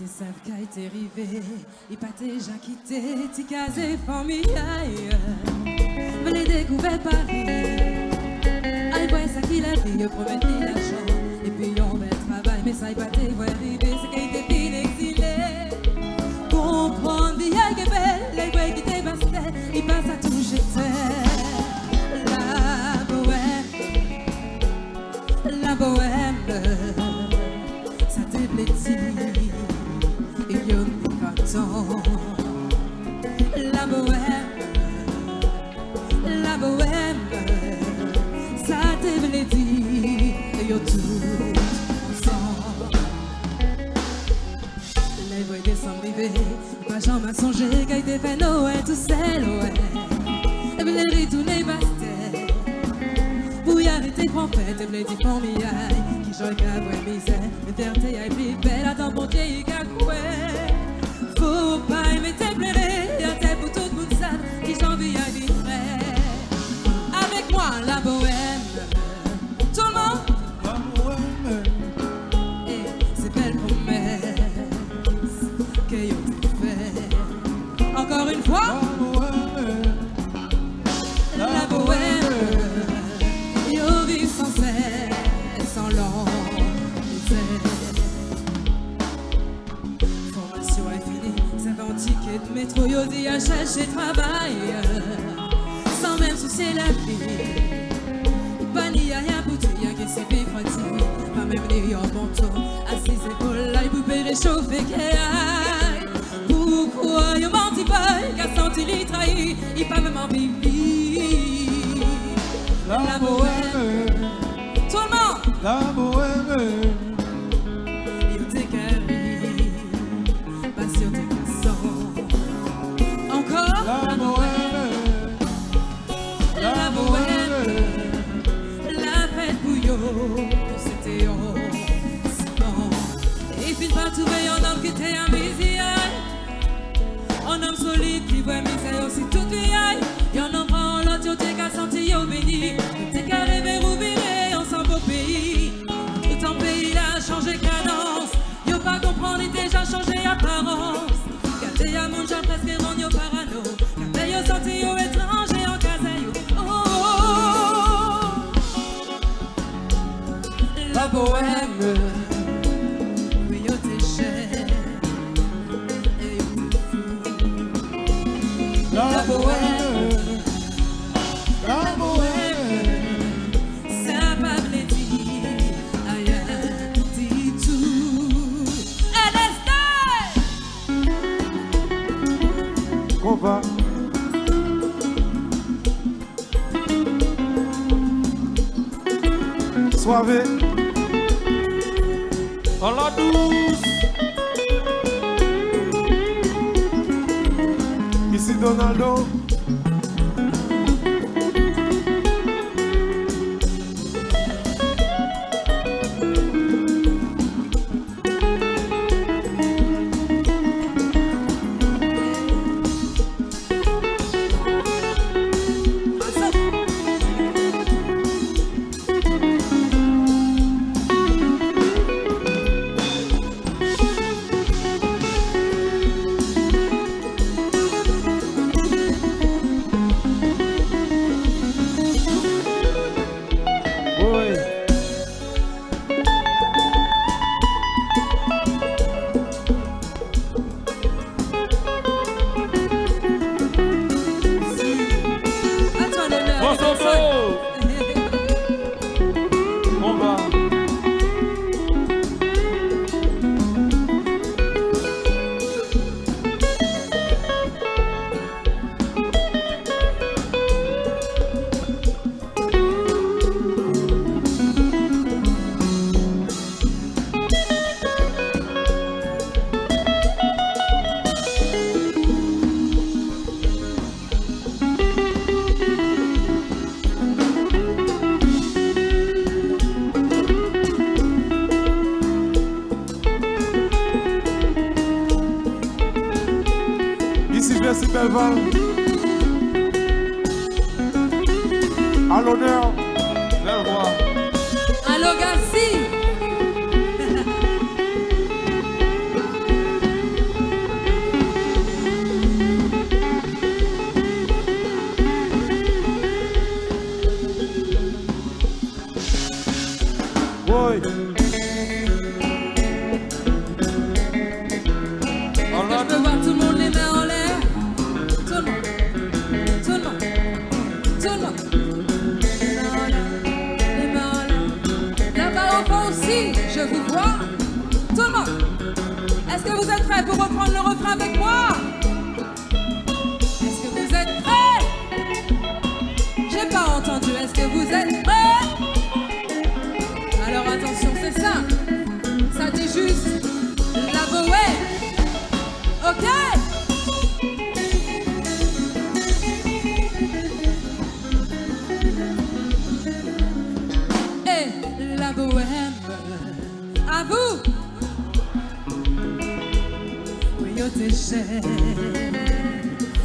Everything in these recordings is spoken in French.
T'es savent qu'a été rivé, il pas déjà quitté, t'es casé familial. Me l'ai découvert Paris. Aïe, ouais, ça qu'il a dit, promet qu'il l'argent. Et puis on met le travail, mais ça y pas t'es voir arriver, c'est qu'il était fini exilé. Comprendre, vie qui est belle, les voix qui t'est basté, il passe à tout jeter. La bohème, ça te plaît-il? Et yo n'y va-t-on? La bohème, ça te plaît-il? Et yo tout ensemble. Les voix descendent rivées, pas j'en m'a songé qu'à été fait Noël tout seul, ouais. Et puis les ritournés bastés. Vous y arrêtez prophète, et blé dit formillaille, qui joue qu'à voir misère, mais fierté est plus belle, attends bon Dieu, il a coué. Faut pas aimer tes plairer, y'a tes pour tout le monde ça, qui j'en vis à vivre. Avec moi, la bohème, tout le monde. La bohème, et c'est belle promesse que yo te fait. Encore une fois, la bohème. Sans formation est finie, ça va en ticket de métro, yo dit à chercher travail, sans même soucier la vie. Pas ni à rien pour tout, y'a qui s'est fait frotter, pas même ni en manteau, à ses épaules, là, il pouvait réchauffer qu'elle aille. Pourquoi y'a menti pas, qu'a senti les trahis, il pas même envie de vivre. La bohème. Tout le monde! La bohème! Il t'est carré, pas sur tes façons. Encore? La bohème! La bohème! La fête bouillot, c'était c'est bon. Et puis pas trouver un homme qui était invisible. Un homme solide qui voit misère aussi toute vie. Y'en a prend l'autre, t'es qu'à sentir au béni. T'es qu'à rêver ou virer ensemble au pays. Tout en pays là, changé cadence. Y'o pas comprendre, il déjà changé apparence. Gardez à mon genre presque rendu au parano. Gardez y'o senti y'o étranger en casa y'o. Oh, la bohème. Oui, y'o t'es cher. Et y'o t'es fou. La bohème. La bohème, ça va me dire, aïe, dis tout. Qu'on va. Soirée. Dans la douce. Ici Donaldo. Merci Belval. À l'honneur, belle voix. Allo Gassi. je vous vois. Tout le monde, est-ce que vous êtes prêts pour reprendre le refrain avec moi? Est-ce que vous êtes prêts? J'ai pas entendu, est-ce que vous êtes prêts? Alors attention, c'est simple. Ça dit juste la bohème. Ok? Et la bohème, à vous. Oui, yo t'es cher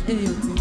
et yo t'es